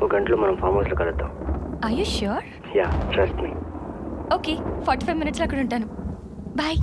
ఒక గంటలో మనం ఫామ్ హౌస్లో కలుద్దాం. Are you sure? Yeah, trust me. Okay, 45 minutes అక్కడ ఉంటాను. బాయ్.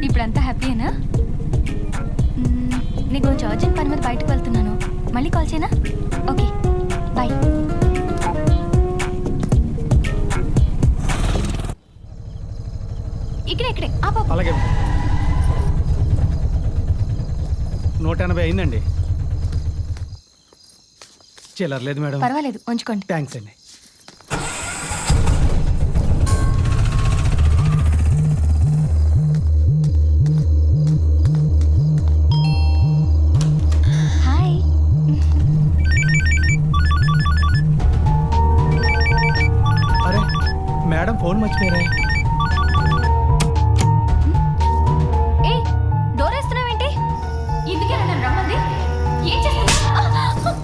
ఇప్పుడంతా హ్యాపీయేనా? నీకు కొంచెం అర్జెంట్ పని మీద బయటకు వెళ్తున్నాను, మళ్ళీ కాల్ చేయనా? Okay bye. ఇక్కడే అలాగే 180 అయిందండి. చిల్లర్లేదు మేడం. పర్వాలేదు, ఉంచుకోండి. థ్యాంక్స్ అండి. మేడం ఫోన్ మర్చిపోయారా? డోర్ వేస్తున్నావేంటి? ఇందుకే నన్ను రమ్మంది. ఏం చేస్తావు?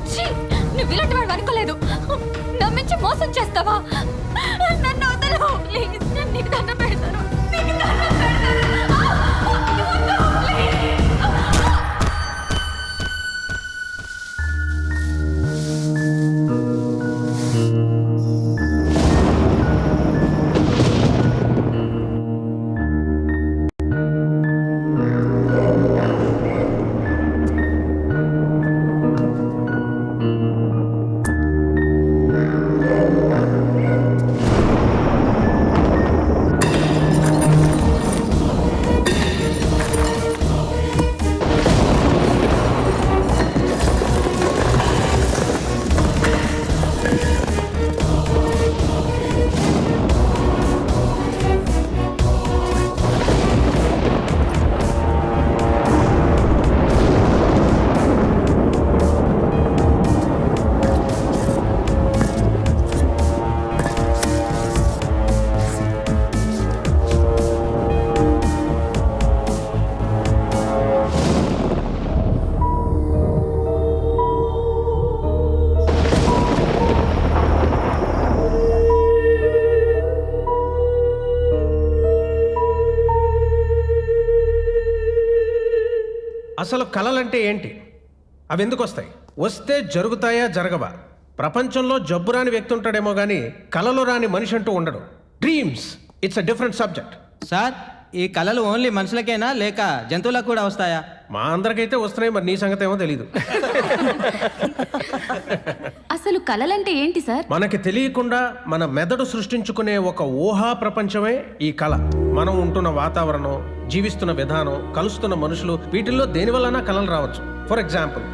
నువ్వు ఇలాంటి వాడు అనుకోలేదు. నమ్మించి మోసం చేస్తావా? నన్ను వదలు ప్లీజ్. నేను నీకు దండం పెడతాను. అసలు కళలంటే ఏంటి? అవి ఎందుకు వస్తాయి? వస్తే జరుగుతాయా జరగవా? ప్రపంచంలో జబ్బు రాని వ్యక్తి ఉంటాడేమో కానీ కళలు రాని మనిషి అంటూ ఉండడు. Dreams it's a different subject. Sir, ఈ కళలు ఓన్లీ మనుషులకేనా లేక జంతువులకు కూడా వస్తాయా? మా అందరికైతే వస్తున్నాయి, మరి నీ సంగతి ఏమో తెలీదు. అసలు కళలంటే ఏంటి సార్? మనకి తెలియకుండా మన మెదడు సృష్టించుకునే ఒక ఊహా ప్రపంచమే ఈ కళ. మనం ఉంటున్న వాతావరణం, జీవిస్తున్న విధానం, కలుస్తున్న మనుషులు, వీటిల్లో దేనివల్లనా కళలు రావచ్చు. ఫర్ ఎగ్జాంపుల్,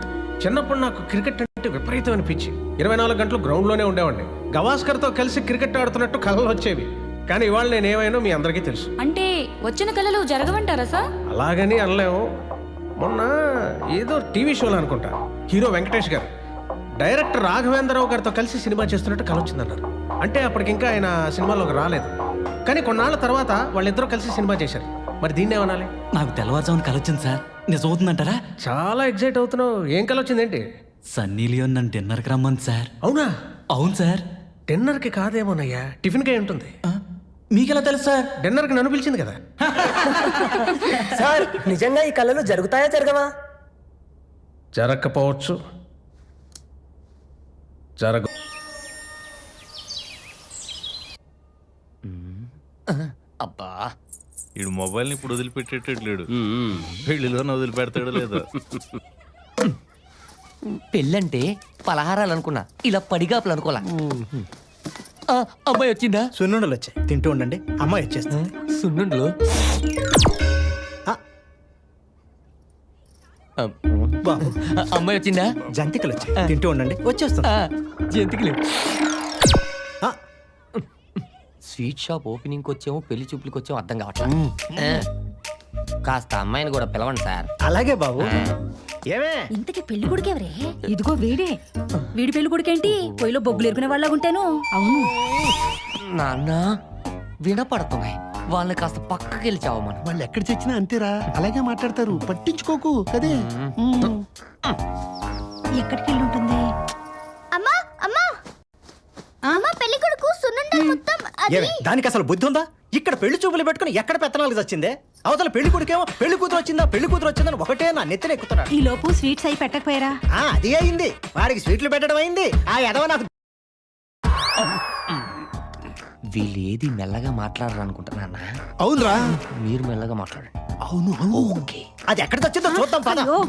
చిన్నప్పుడు నాకు క్రికెట్ అంటే విపరీతమైన పిచ్చి. 24 గంటలు గ్రౌండ్లోనే ఉండేవాడిని. గవాస్కర్తో కలిసి క్రికెట్ ఆడుతున్నట్టు కళలు వచ్చేవి. కానీ ఇవాళ నేనేమైనా మీ అందరికీ తెలుసు. అంటే వచ్చిన కళలు జరగవంటారా సార్? అలాగని అనలేము. మొన్న ఏదో టీవీ షోలో అనుకుంటా, హీరో వెంకటేష్ గారు డైరెక్టర్ రాఘవేంద్రరావు గారితో కలిసి సినిమా చేస్తున్నట్టు కళ వచ్చిందన్నారు. అంటే అప్పటికింకా ఆయన సినిమాలోకి రాలేదు. కానీ కొన్నాళ్ళ తర్వాత వాళ్ళిద్దరూ కలిసి సినిమా చేశారు. మరి దీన్ని ఏమనాలి? నాకు తెల్లవారుజామున కళ వచ్చింది సార్. నిజం అవుతుందంటారా? చాలా ఎగ్జైట్ అవుతున్నావు. ఏం కళ వచ్చిందేంటి? సన్నీ లియోన్ నన్ను డిన్నర్కి రమ్మంది సార్. అవునా? అవును సార్. డిన్నర్కి కాదేమోనయ్యా, టిఫిన్కే ఉంటుంది. మీకెలా తెలుసు సార్? డిన్నర్కి నన్ను పిలిచింది కదా. సార్, నిజంగా ఈ కళలు జరుగుతాయా జరగవా? జరగకపోవచ్చు, జరగ. అబ్బా, ఈడు మొబైల్ని ఇప్పుడు వదిలిపెట్టేటట్లేడు. పెళ్లిలో వదిలిపెడతాడు లేదో. పెళ్ళంటే పలహారాలు అనుకున్నా, ఇలా పడిగాపులు అనుకోలే. అమ్మాయి వచ్చిందా? సున్నుండలు వచ్చాయి, తింటూ ఉండండి. అమ్మాయి వచ్చేస్తుంది. సున్నుండలు? బాబు, అమ్మాయి వచ్చిందా? జంతికలు వచ్చాయి, తింటూ ఉండండి. వచ్చేస్తుంది. జంతికలు. స్వీట్ షాప్ ఓపెనింగ్ వచ్చాము పెళ్లి చూపులకి వచ్చాము అర్థం కావట్లేదు కాస్త అమ్మాయిని కూడా పిలవండి సార్ అలాగే బాబు. ఏమే ఇంతకీ పెళ్లి కొడుకు ఎవరే? ఇదిగో వీడే. వీడి పెళ్లి కొడుకేంటి పొయ్యిలో బొగ్గులు ఎరుకునే వాళ్ళ ఉంటాను. అవును. నాన్న వినపడుతున్నాయి వాళ్ళని కాస్త పక్కకి వెళ్ళి చావమను. వాళ్ళు ఎక్కడ చచ్చినా అంతేరా, అలాగే మాట్లాడతారు, పట్టించుకోకు కదే. ఎక్కడికి వెళ్ళి ఉంటుంది? అమ్మా అమ్మా అమ్మా పెళ్లి కొడుకు సున్నుండలు మొత్తం ఏమే దానికి అసలు బుద్ధి ఉందా? ఇక్కడ పెళ్లి చూపులు పెట్టుకుని ఎక్కడ పెత్తనాలకు వచ్చిందే? అవతల పెళ్లి కొడుకేమో పెళ్లి కూతురు వచ్చిందని ఒకటే నా నెత్తిన ఎక్కుతున్నాడు. ఈ లోపు స్వీట్స్ అయి పెట్టకపోయారా? అది అయింది, వాడికి స్వీట్లు పెట్టడం అయింది. ఆ ఎదవ నాకు వీళ్ళు ఏది మెల్లగా మాట్లాడరు అనుకుంటున్నా అవునరా, మీరు మెల్లగా మాట్లాడండి. అవును ఓకే అది ఎక్కడికి వచ్చిందో చూద్దాం పద. అయ్యో,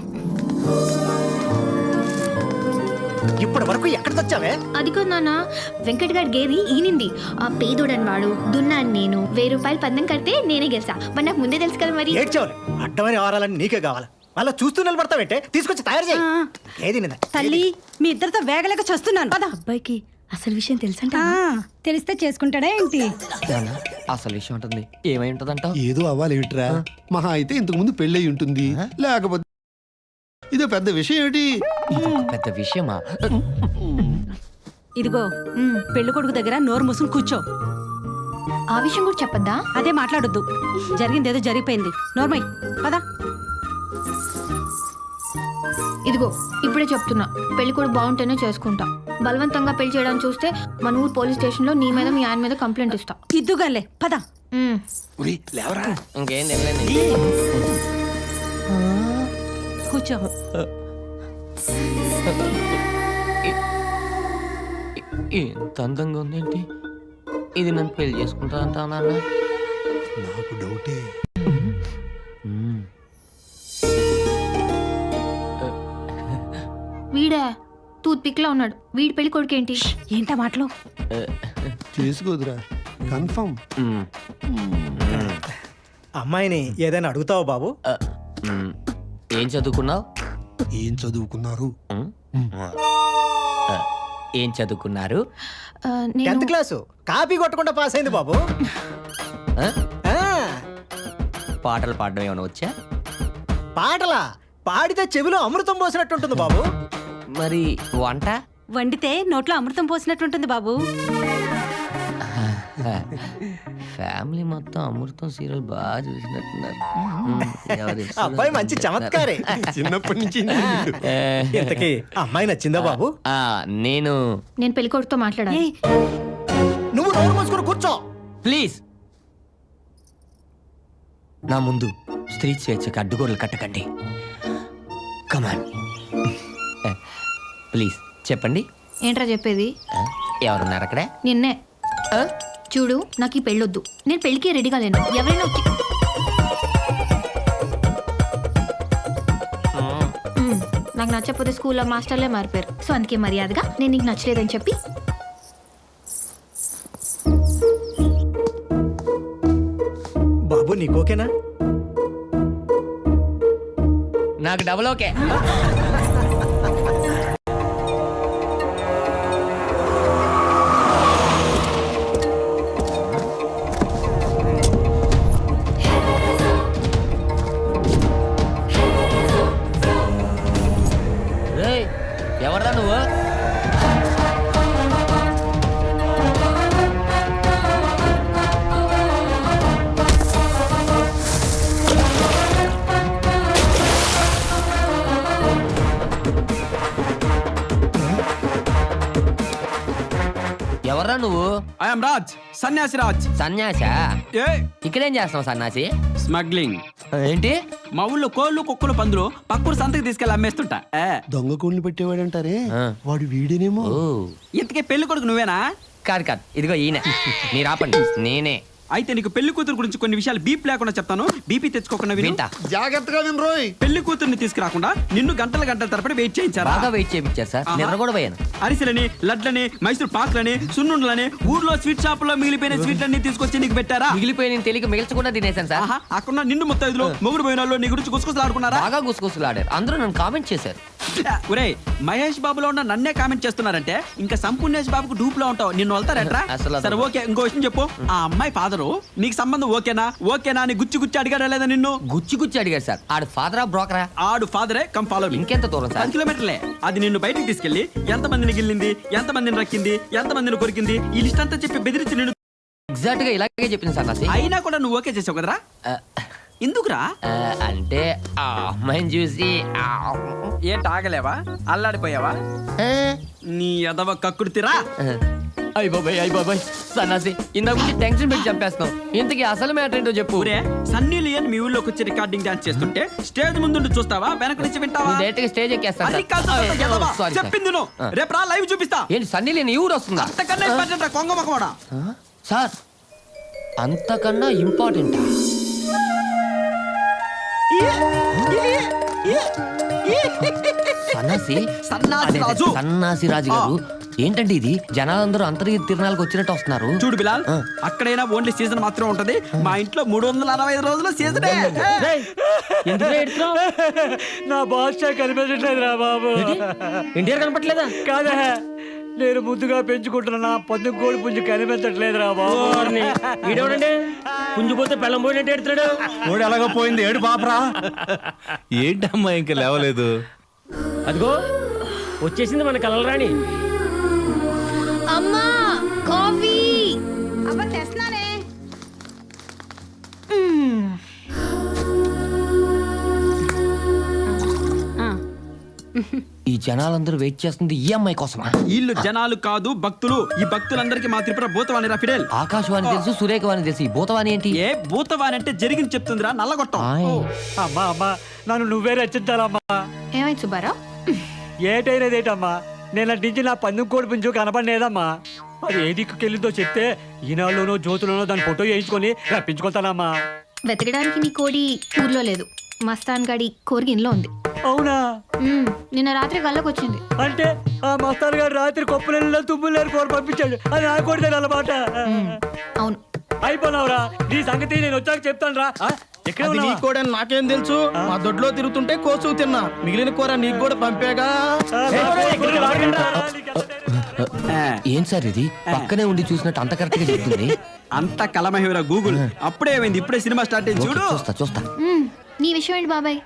ఇప్పటి వరకు ఎక్కడికి వచ్చావే? అదిగో నాన్న వెంకట్ గారి గేది ఈనింది. ఆ పేదోడని వాడు దున్నాను నేను. 1000 రూపాయలు పందెం కడితే నేనే గెలిచా. మరి నాకు ముందే తెలుసు కదా మరి. ఏడ్చేవాలి, అడ్డమని వ్యవహారాలని నీకే కావాలి. మళ్ళీ చూస్తూ నిలబడతావేంటే? తీసుకొచ్చి తయారు చేయి. ఏది నిందా? తల్లి మీ ఇద్దరితో వేగలేక చస్తున్నాను. పద. అబ్బాయికి అసలు విషయం తెలుసంట. తెలిస్తే చేసుకుంటాడా ఏంటి? నాన్న, అసలు విషయం ఉంటుంది ఏమై ఉంటదంట? ఏదో అవ్వాలి ఏమిట్రా, మహా అయితే ఇంతకు ముందు పెళ్ళయి ఉంటుంది, లేకపోతే ఇదో పెద్ద విషయం ఏమిటి? పెద్ద విషయమా? ఇదిగో పెళ్లి కొడుకు దగ్గర నోరు మూసుకుని కూర్చో. ఆ విషయం కూడా చెప్పద్దా? అదే మాట్లాడొద్దు. జరిగింది ఏదో జరిగిపోయింది. నోర్మై పద. ఇదిగో ఇప్పుడే చెప్తున్నా, పెళ్లి కొడుకు బాగుంటేనే చేసుకుంటా. బలవంతంగా పెళ్లి చేయడానికి చూస్తే మన ఊరు పోలీస్ స్టేషన్ లో నీ మీద మీ ఆయన మీద కంప్లైంట్ ఇస్తా. ఇద్దుగాలే పద. లేవరా, ఇంకేం తెలియదు. కూర్చో. ఎంత అందంగా ఉందేంటి? ఇది నన్ను పెళ్లి చేసుకుంటా అంటా నాన్న. నాకు డౌటే. వీడే టూత్ పిక్ లా ఉన్నాడు. వీడి పెళ్లి కొడుకు ఏంటి? ఏంటా మాటలు? చేసుకోదురా, కన్ఫర్మ్. అమ్మాయిని ఏదైనా అడుగుతావా బాబు? ఏం చదువుకున్నావు? ఏం చదువుకున్నారు? ఏం చదువుకున్నారు? నేను 10th క్లాసు కాపీ కొట్టకుండా పాస్ అయింది బాబు. ఆ? ఆ, పాటలు పాడడం ఏమైనా వచ్చా? పాటలా? పాడితే చెవిలో అమృతం పోసినట్టుంటుంది బాబు. మరి వంట? వండితే నోట్లో అమృతం పోసినట్టుంటుంది బాబు. ఫ్యామిలీ మొత్తం అమృతం సీరియల్ బాగా చూసినట్టున్నారు. ఎవరు అబ్బాయి మంచి చమత్కారే. చిన్నప్పటి నుంచి ఇంతకీ అమ్మాయి నచ్చిందా బాబు? నేను పెళ్లి కొడుకుతో మాట్లాడాలి. ఏయ్, నువ్వు నోరు మూసుకుని కూర్చో. ప్లీజ్ నా ముందు స్త్రీ స్వేచ్ఛకి అడ్డుగోడలు కట్టకండి. కమాన్ ప్లీజ్ చెప్పండి. ఏంట్రా చెప్పేది? ఎవరున్నారు అక్కడ? నిన్నే. చూడు, నాకు ఈ పెళ్ళొద్దు. నేను పెళ్లికి రెడీగా లేను. ఎవరైనా వచ్చి నాకు నచ్చకపోతే స్కూల్లో మాస్టర్లే మారిపోయారు. సో అందుకే మర్యాదగా నేను నీకు నచ్చలేదని చెప్పి బాబు నీకు ఓకేనా? నాకు డబుల్ ఓకే. ఎవర్రా నువ్వు? ఎవర్రా నువ్వు? ఐఎమ్ రాజ్, సన్యాసి రాజ్. సన్యాసా? ఏ ఇక్కడేం చేస్తున్నావు సన్యాసి? స్మగ్లింగ్. ఏంటి? మా ఊళ్ళో కోళ్ళు కుక్కలు పందులు పక్కూరు సంతకి తీసుకెళ్ళి అమ్మేస్తుంటా. దొంగ కోళ్ళు పెట్టేవాడంటారే, వాడు వీడేనేమో. ఓ ఇంతకీ పెళ్లి కొడుకు నువ్వేనా? కాదు కాదు, ఇదిగో ఈయన. మీరు ఆపండి, నేనే. అయితే నీకు పెళ్లి కూతురు గురించి కొన్ని విషయాలు బీప్ లేకుండా చెప్తాను. బీపీ తెచ్చుకోకుండా విను. వింటా. జాగ్రత్తగా వినరోయ్. పెళ్లి కూతుర్ని తీసుకురాకుండా నిన్ను గంటల గంటల తరబడి వెయిట్ చేయించారా? బాగా వెయిట్ చేయించారు సార్. నిద్ర కూడా పోయాను. అరిసెలని, లడ్లని, మైసూర్ పాకులని, సున్నుండలని, ఊర్లో స్వీట్ షాప్ లో మిగిలిపోయిన స్వీట్లన్నీ తీసుకొచ్చి నీకు పెట్టారా? మిగిలిపోయి నేను తెలియక మిగిల్చకుండా తినేశాను సార్. ఆహా, అక్కడ నిండు ముత్తైదులు మొగుడు పోయిన వాళ్ళు నీ గురించి గుసగుసలాడుకున్నారా? బాగా గుసగుసలాడారు. అందరూ నన్ను కామెంట్ చేశారు. ఒరే మహేష్ బాబులో ఉన్న నన్నే కామెంట్ చేస్తున్నారంటే ఇంకా సంపూర్ణేష్ బాబుకు డూప్ లో ఉంటావు నిన్ను వస్తారట్రా అసలు అది- సరే ఓకే ఇంకో విషయం చెప్పు ఆ అమ్మాయి ఫాదరు నీకు సంబంధం ఓకేనా అని గుచ్చి అడిగాడా లేదా నిన్ను గుచ్చి అడిగాడు సార్ ఆడు ఫాదరా బ్రోకరా ఆడు ఫాదరే కమ్ ఫాలో ఇంకెంత దూరం సార్ 10 కిలోమీటర్లే అది నిన్ను బయటికి తీసుకెళ్లి ఎంతమందిని గిల్లింది ఎంతమందిని రక్కింది ఎంతమందిని కొరికింది ఈ లిస్ట్ అంతా చెప్పి బెదిరించి నిన్ను ఎగ్జాక్ట్ గా ఇలాగే చెప్పింది సార్ నాసి అయినా కూడా నువ్వు ఓకే చేసావు కదరా ఎందుకురా అంటే ఆ అమ్మాయిని చూసి ఏంటి ఆగలేవా అల్లాడిపోయావా నీ ఎదవ కక్కుర్తిరా అయ్య బాబాయ్ సన్నాసి ఇందాక నుంచి టెన్షన్ పెట్టి చంపేస్తున్నాం ఇంతకీ అసలు మ్యాటర్ ఏంటో చెప్పు ఊరే సన్నీ లియన్ మీ ఊళ్ళోకి వచ్చి రికార్డింగ్ డాన్స్ చేస్తుంటే స్టేజ్ ముందు చూస్తావా వెనక నుంచి వింటావా డైరెక్ట్ గా స్టేజ్ ఎక్కేస్తాను అది కాదు సార్. ఎదవ. సారీ చెప్పింది నువ్వు రేపు రా లైవ్ చూపిస్తా ఏంటి సన్నీ లేని ఊరు వస్తుందా అంతకన్నా ఇంపార్టెంట్ రా కొంగ మొక్కవాడా సార్ అంతకన్నా ఇంపార్టెంట్ సన్నాసి సన్నాసి రాజు. సన్నాసి రాజు గారు ఏంటండి ఇది జనాలందరూ అంతర్గత తిరణాలకు వచ్చినట్టు వస్తున్నారు చూడు బిలాల్ అక్కడైనా ఓన్లీ సీజన్ మాత్రం ఉంటది మా ఇంట్లో 365 రోజులు సీజనే నా భాష కనిపించట్లేదు రా బాబు. ఇండియా కనపట్లేదా కాదా నేను ముద్దుగా పెంచుకుంటున్నా పొద్దు కోడి పుంజు కనిపించట్లేదు రా బాబు. పుంజుపోతే పెళ్ళం పోయినట్టు ఎడుతాడు. కోడి ఎలాగో పోయింది ఏడు పాపరా. ఏంటమ్మా ఇంకా లేవలేదు? అదిగో వచ్చేసింది మన కలలు రాణి. అమ్మా కాఫీ అబ్బా తెస్తున్నానే. ఈ జనాలందరూ వెయిట్ చేస్తుంది ఈ అమ్మాయి కోసమా వీళ్ళు జనాలు కాదు భక్తులు ఈ భక్తులందరికీ మా త్రిపుర భూతవాణి రా ఫిడేల్ ఆకాశవాణి తెలుసు సురేఖవాణి తెలుసు ఈ భూతవాణి ఏంటి ఏ భూతవాణి అంటే జరిగింది చెప్తుందిరా నల్లగొట్టం ఆయ్. అమ్మా అమ్మా నన్ను నువ్వే రచించాలమ్మా. ఏమైంది సుబ్బారావు ఏటైనదేటమ్మా నేను నటించి నా పందెం కోడి పుంజు కనపడలేదమ్మా. అది ఏ దిక్కుకెళ్ళిందో చెప్తే ఈనాడులోనో జ్యోతులోనో దాని ఫోటో వేయించుకొని రప్పించుకుంటానమ్మా. వెతకడానికి నీ కోడి ఊర్లో లేదు మస్తాన్ గడి కోరిగి ఇంట్లో ఉంది. అవునా? నిన్న రాత్రి కళ్ళకు వచ్చింది. అంటే ఆ మస్తాన్ గారు రాత్రి కొప్పులలో తుమ్ములేరు కూర పంపించాడు. అది నా కోడితే అన్నమాట. అవును అయిపోయినావురా నీ సంగతి నేను వచ్చాక చెప్తాను రా. ఎక్కడ అది నీ ఉన్నావా? కూడా నాకేం తెలుసు. మా దొడ్లో తిరుగుతుంటే కోసు తిన్నా. మిగిలిన కూర నీకు కూడా పంపేగా. ఏం సార్ ఇది పక్కనే ఉండి చూసినట్టు అంత కరెక్ట్ గా చెప్తుంది అంత కలమహివరా గూగుల్ అప్పుడే ఏమైంది ఇప్పుడే సినిమా స్టార్ట్ అయింది చూడు చూస్తా నీ విషయం ఏంటి బాబాయ్?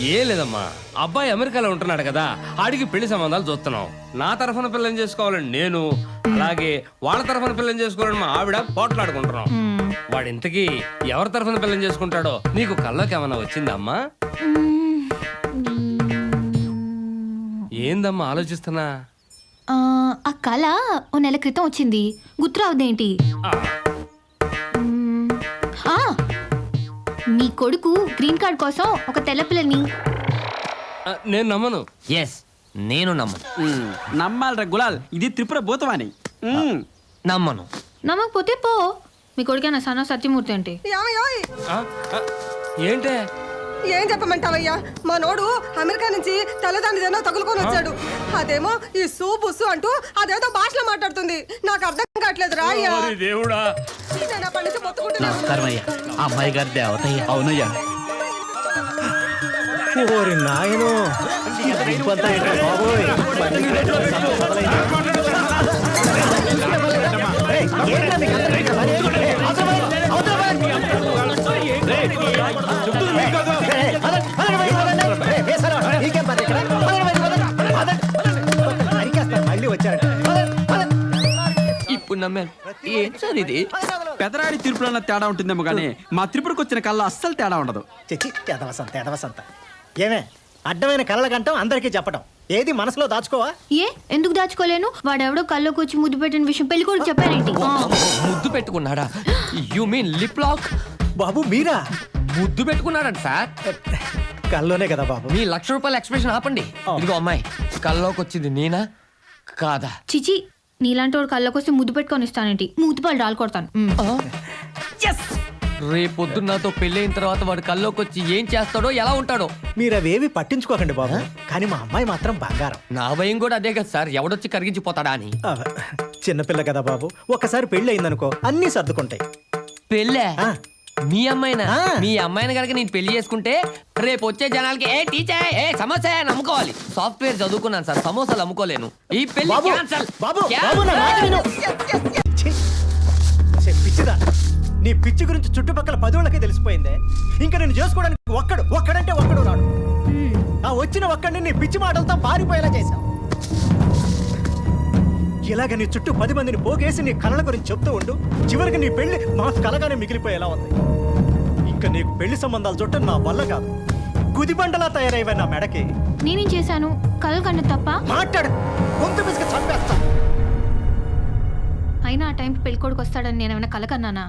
ఏ లేదమ్మా అబ్బాయి అమెరికాలో ఉంటున్నాడు కదా ఆడికి పెళ్లి సంబంధాలు చూస్తున్నాం. నా తరఫున పిల్లని చేసుకోవాలని నేను అలాగే వాళ్ళ తరఫున పిల్లని చేసుకోవాలని మా ఆవిడ పోట్లాడుకుంటున్నాం. వాడు ఇంతకీ ఎవరి తరఫున పిల్లని చేసుకుంటాడో నీకు కళ్ళకి ఏమన్నా వచ్చిందమ్మా? ఏందమ్మా ఆలోచిస్తున్నా? ఆ కళ ఓ నెల క్రితం వచ్చింది గుర్తురావుదేంటి? మీ కొడుకు గ్రీన్ కార్డ్ కోసం ఒక తెల్ల పిల్లని. నేను నమ్మను. ఎస్ నేను నమ్మను నమ్మాలరా గులాల్ ఇది త్రిపుర భూతవాణి. నమ్మను నమ్మకపోతే పో. మీ కొడుకేనా సన్న సత్యమూర్తి అంటే? ఏంటే ఏం చెప్పమంటావయ్యా మా నోడు అమెరికా నుంచి తలదానిదేనో తగులుకొని వచ్చాడు. అదేమో ఈ సూబుస్సు అంటూ అదేదో భాషలో మాట్లాడుతుంది. నాకు అర్థం కావట్లేదు రా అయ్యా. దేవుడా నేను అప్పటి నుంచి మొత్తుకుంటున్నాను. నమస్కారమయ్యా. ఆ అమ్మాయి గారి దేవతయ్య. అవునయ్యా. ఓరి నాయనో ఇంపంతా ఏంట్రా బాబోయ్. ఏయ్, ఏంట్రా మీకు అంత పెద్ద పని? ఏయ్, అవతల పోయ్. చెప్తుంది మీకు కాదు. ఏయ్, పదండి. ఏయ్, వేసారా? నీకేం పని ఇక్కడ? పదండి. నరికేస్తా, మళ్ళీ వచ్చారట. ఇప్పుడు నమ్మాను ఏం సార్ ఇది పెదరాడి తీర్పులో తేడా ఉంటుందేమో కానీ మా త్రిపురకు వచ్చిన కళ్ళ అస్సలు తేడా ఉండదు. చెచ్చి ఎదవసంత ఏమే అడ్డమైన కళ్ళ గంటం అందరికీ చెప్పడం ఏది మనసులో దాచుకోవా? ఏ ఎందుకు దాచుకోలేను? వాడెవడో కళ్ళకు వచ్చి ముద్దు పెట్టిన విషయం పెళ్లి కొడుకు చెప్పారేంటి? ముద్దు పెట్టుకున్నాడా? You mean lip lock? బాబు మీరా? ముద్దు పెట్టుకున్నాడంట సార్. కల్లోనే కదా బాబు. మీ ₹1,00,000 ఎక్స్ప్రెషన్ ఆపండి. ఇదిగో అమ్మాయి కల్లోకి వచ్చింది నేనా కాదా? చిచి నీలాంటి వాడు కళ్ళకొస్తే ముద్దు పెట్టుకొని ఇస్తానేంటి? మూతిపాలు డాల్ కొడతాను. రేపొద్దు నాతో పెళ్ళైన తర్వాత వాడు కల్లోకి వచ్చి ఏం చేస్తాడో ఎలా ఉంటాడో మీరు అవేవి పట్టించుకోకండి బాబు. కానీ మా అమ్మాయి మాత్రం బంగారం. నా భయం కూడా అదే కదా సార్, ఎవడొచ్చి కరిగించిపోతాడా అని. చిన్నపిల్ల కదా బాబు. ఒక్కసారి పెళ్లి అయిందనుకో అన్నీ సర్దుకుంటాయి. పెళ్ళే ఆ, మీ అమ్మాయినా మీ అమ్మాయిని కనుక నేను పెళ్లి చేసుకుంటే రేపు వచ్చే జనాలకి ఏ టీచర్ ఏ సమోసా అని అమ్ముకోవాలి. సాఫ్ట్వేర్ చదువుకున్నాను సార్, సమోసాలు అమ్ముకోలేను. ఈ పెళ్లి క్యాన్సల్. పిచ్చిదా, నీ పిచ్చి గురించి చుట్టుపక్కల 10 వాళ్ళకి తెలిసిపోయిందే. ఇంకా నేను చేసుకోవడానికి ఒక్కడంటే ఒక్కడు రాడు. ఆ వచ్చిన ఒక్కడిని నీ పిచ్చి మాటలతో పారిపోయేలా చేశావు. ఇలాగ నీ చుట్టూ 10 మందిని పోగేసి నీ కళల గురించి చెప్తూ ఉండు. చివరికి నీ పెళ్లి మా కలగానే మిగిలిపోయేలా ఉంది. ఇంకా నీకు పెళ్లి సంబంధాలు చుట్టూ నా వల్ల కాదు. గుదిబండలా తయారైవా నా మెడకి. నేనేం చేశాను? కలలు కన్నా తప్ప? మాట్లాడు, గొంతు పిసికి చంపేస్తా. అయినా ఆ టైంకి పెళ్ళికొడుకు వస్తాడని నేను ఏమైనా కలకన్నానా?